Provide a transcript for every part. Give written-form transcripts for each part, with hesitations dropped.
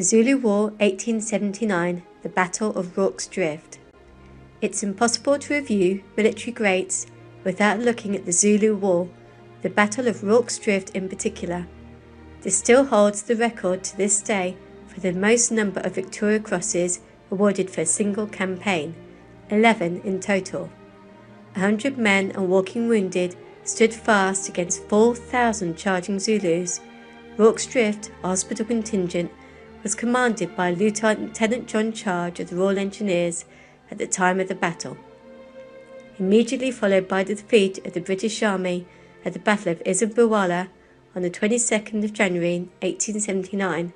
The Zulu War 1879, the Battle of Rorke's Drift. It's impossible to review military greats without looking at the Zulu War, the Battle of Rorke's Drift in particular. This still holds the record to this day for the most number of Victoria Crosses awarded for a single campaign, 11 in total. 100 men and walking wounded stood fast against 4,000 charging Zulus. Rorke's Drift Hospital Contingent was commanded by Lieutenant John Charge of the Royal Engineers at the time of the battle. Immediately followed by the defeat of the British Army at the Battle of Isabawala on the 22nd of January 1879,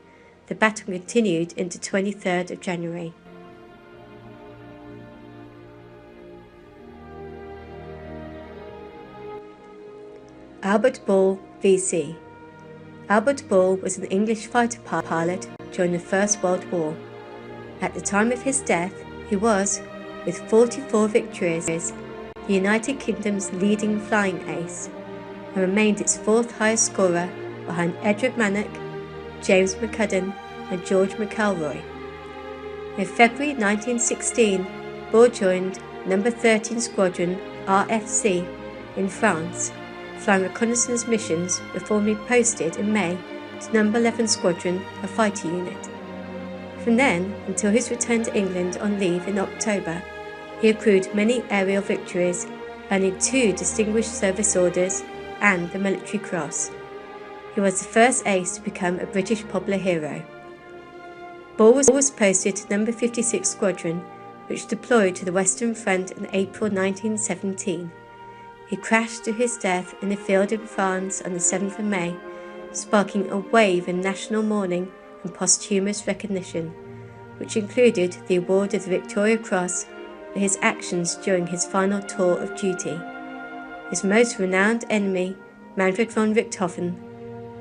the battle continued into 23rd of January. Albert Ball, VC. Albert Ball was an English fighter pilot during the First World War. At the time of his death, he was, with 44 victories, the United Kingdom's leading flying ace, and remained its fourth highest scorer behind Edward Manock, James McCudden and George McElroy. In February 1916, Ball joined No. 13 Squadron RFC in France, flying reconnaissance missions before being posted in May to No. 11 Squadron, a fighter unit. From then until his return to England on leave in October, he accrued many aerial victories, earning 2 Distinguished Service Orders and the Military Cross. He was the first ace to become a British popular hero. Ball was posted to No. 56 Squadron, which deployed to the Western Front in April 1917. He crashed to his death in the field in France on the 7th of May, sparking a wave of national mourning and posthumous recognition, which included the award of the Victoria Cross for his actions during his final tour of duty. His most renowned enemy, Manfred von Richthofen,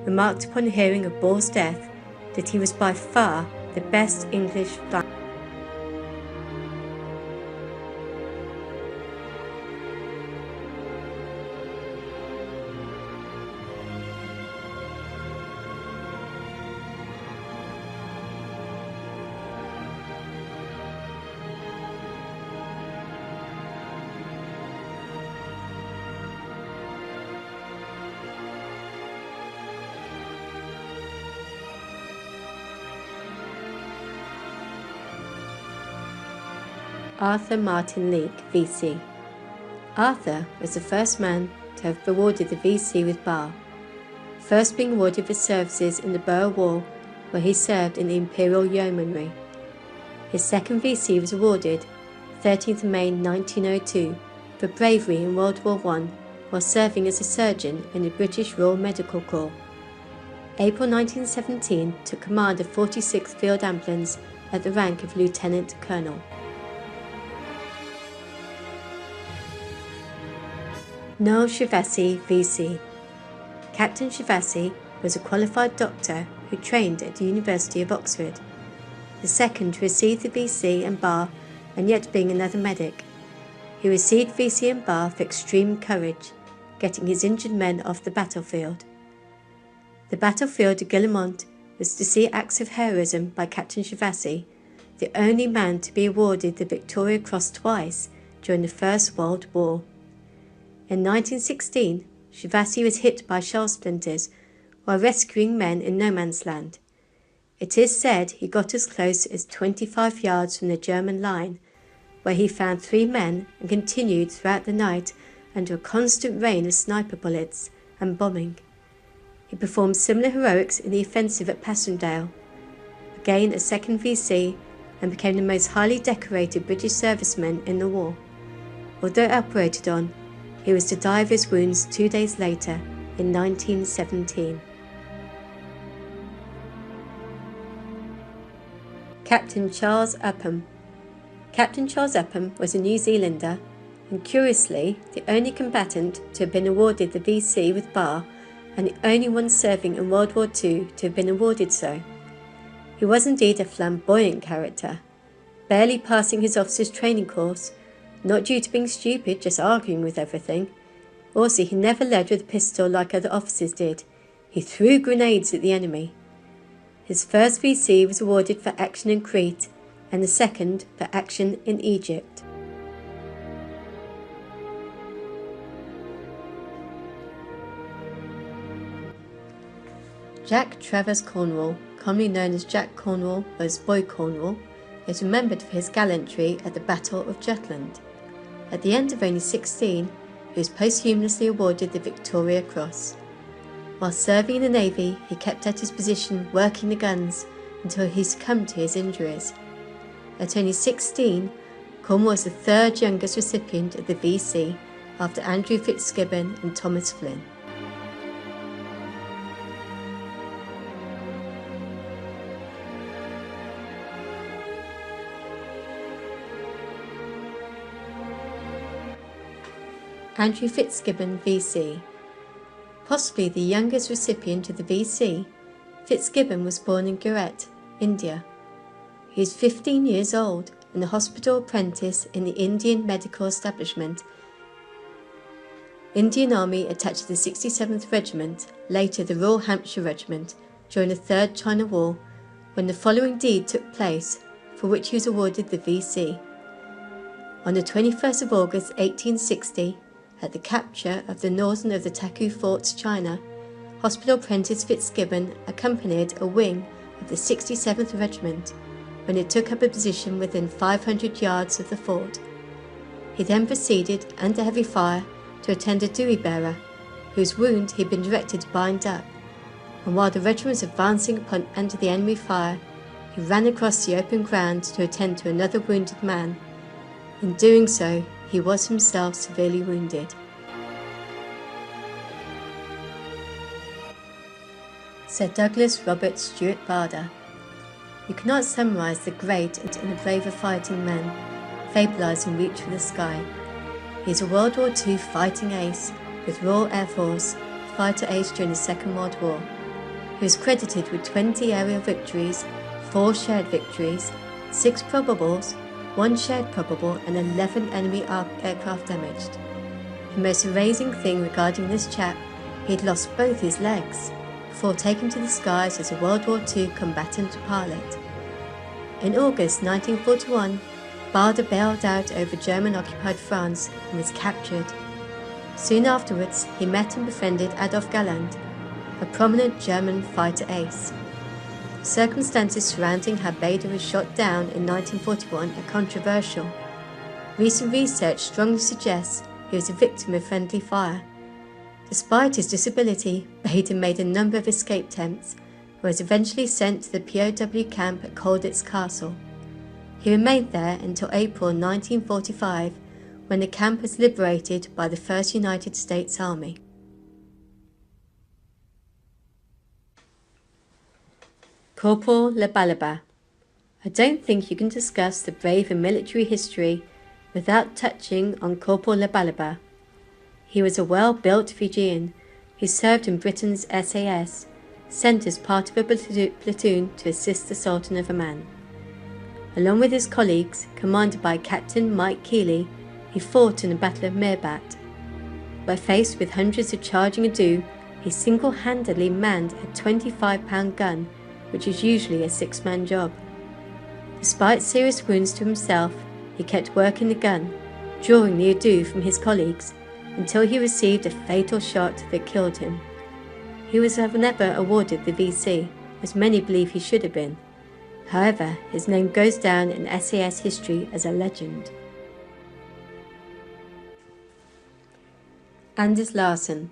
remarked upon hearing of Ball's death that he was by far the best English fighter. Arthur Martin Leake, VC. Arthur was the first man to have awarded the VC with bar, first being awarded for services in the Boer War, where he served in the Imperial Yeomanry. His second VC was awarded 13th May 1902 for bravery in World War I while serving as a surgeon in the British Royal Medical Corps. April 1917 took command of 46th Field Ambulance at the rank of Lieutenant Colonel. Noel Shivasi, VC. Captain Shivasi was a qualified doctor who trained at the University of Oxford, the second to receive the VC and bar and yet being another medic. He received VC and bar for extreme courage, getting his injured men off the battlefield. The battlefield of Guillemont was to see acts of heroism by Captain Shivasi, the only man to be awarded the Victoria Cross twice during the First World War. In 1916, Shivasi was hit by shell splinters while rescuing men in no man's land. It is said he got as close as 25 yards from the German line, where he found 3 men and continued throughout the night under a constant rain of sniper bullets and bombing. He performed similar heroics in the offensive at Passchendaele, again a second VC, and became the most highly decorated British serviceman in the war. Although operated on, he was to die of his wounds 2 days later, in 1917. Captain Charles Upham. Captain Charles Upham was a New Zealander, and curiously, the only combatant to have been awarded the VC with bar, and the only one serving in World War II to have been awarded so. He was indeed a flamboyant character, barely passing his officer's training course, not due to being stupid, just arguing with everything. Also, he never led with a pistol like other officers did. He threw grenades at the enemy. His first VC was awarded for action in Crete and the second for action in Egypt. Jack Travers Cornwall, commonly known as Jack Cornwall or as Boy Cornwall, is remembered for his gallantry at the Battle of Jutland. At the end of only 16, he was posthumously awarded the Victoria Cross. While serving in the Navy, he kept at his position working the guns until he succumbed to his injuries. At only 16, Cornwall was the third youngest recipient of the VC after Andrew Fitzgibbon and Thomas Flynn. Andrew Fitzgibbon VC. Possibly the youngest recipient of the VC, Fitzgibbon was born in Gujarat, India. He is 15 years old and a hospital apprentice in the Indian medical establishment. Indian Army attached to the 67th Regiment, later the Royal Hampshire Regiment, during the Third China War, when the following deed took place, for which he was awarded the VC. On the 21st of August 1860, at the capture of the northern of the Taku forts, China, Hospital Apprentice Fitzgibbon accompanied a wing of the 67th Regiment when it took up a position within 500 yards of the fort. He then proceeded, under heavy fire, to attend a dewey bearer, whose wound he had been directed to bind up, and while the regiment was advancing upon under the enemy fire, he ran across the open ground to attend to another wounded man. In doing so, he was himself severely wounded. Sir Douglas Robert Stewart Barder. You cannot summarise the great and the braver fighting men, fabulizing reach for the sky. He is a World War II fighting ace, with Royal Air Force, fighter ace during the Second World War. He was credited with 20 aerial victories, 4 shared victories, 6 probables, 1 shared probable and 11 enemy aircraft damaged. The most amazing thing regarding this chap, he had lost both his legs before taken to the skies as a World War II combatant pilot. In August 1941, Barder bailed out over German-occupied France and was captured. Soon afterwards, he met and befriended Adolf Galland, a prominent German fighter ace. Circumstances surrounding how Bader was shot down in 1941 are controversial. Recent research strongly suggests he was a victim of friendly fire. Despite his disability, Bader made a number of escape attempts and was eventually sent to the POW camp at Colditz Castle. He remained there until April 1945, when the camp was liberated by the 1st United States Army. Corporal Labalaba. I don't think you can discuss the brave and military history without touching on Corporal Labalaba. He was a well-built Fijian who served in Britain's SAS, sent as part of a platoon to assist the Sultan of Oman. Along with his colleagues, commanded by Captain Mike Keeley, he fought in the Battle of Mirbat. But faced with hundreds of charging Adu, he single-handedly manned a 25-pound gun, which is usually a 6-man job. Despite serious wounds to himself, he kept working the gun, drawing the Adu from his colleagues, until he received a fatal shot that killed him. He was never awarded the VC, as many believe he should have been. However, his name goes down in SAS history as a legend. Anders Larsen.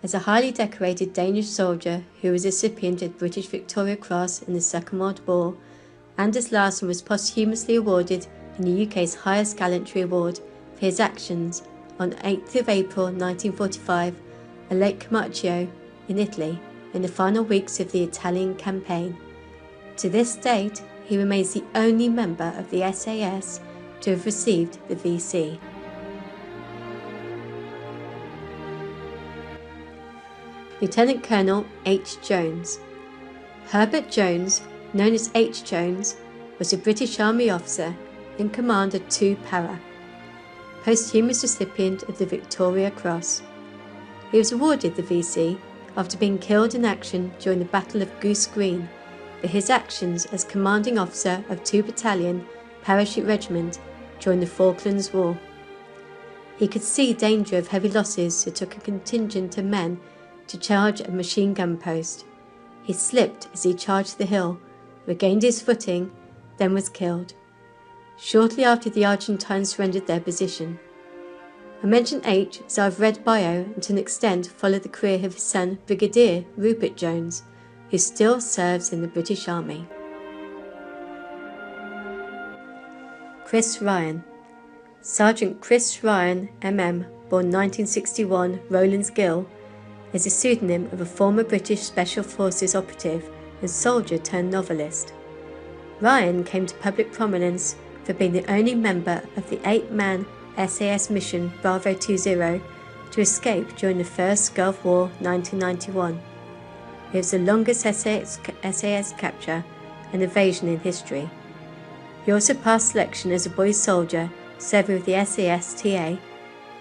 As a highly decorated Danish soldier who was a recipient of the British Victoria Cross in the Second World War, Anders Larsen was posthumously awarded in the UK's highest gallantry award for his actions on 8th of April 1945 at Lake Comacchio in Italy in the final weeks of the Italian campaign. To this date, he remains the only member of the SAS to have received the VC. Lieutenant Colonel H. Jones. Herbert Jones, known as H. Jones, was a British Army officer in command of 2 Para, posthumous recipient of the Victoria Cross. He was awarded the VC after being killed in action during the Battle of Goose Green, for his actions as commanding officer of 2 Battalion Parachute Regiment during the Falklands War. He could see danger of heavy losses, so took a contingent of men to charge a machine gun post. He slipped as he charged the hill, regained his footing, then was killed. Shortly after, the Argentines surrendered their position. I mention H as I've read bio and to an extent followed the career of his son Brigadier Rupert Jones, who still serves in the British Army. Chris Ryan. Sergeant Chris Ryan, MM, born 1961, Rowlands Gill, is a pseudonym of a former British Special Forces operative and soldier turned novelist. Ryan came to public prominence for being the only member of the 8-man SAS mission Bravo 20 to escape during the First Gulf War 1991. It was the longest SAS capture and evasion in history. He also passed selection as a boy soldier, serving with the SAS-TA,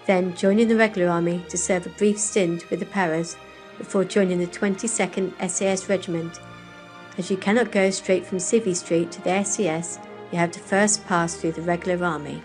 then joining the regular army to serve a brief stint with the Paras before joining the 22nd SAS Regiment. As you cannot go straight from Civvy Street to the SAS, you have to first pass through the regular army.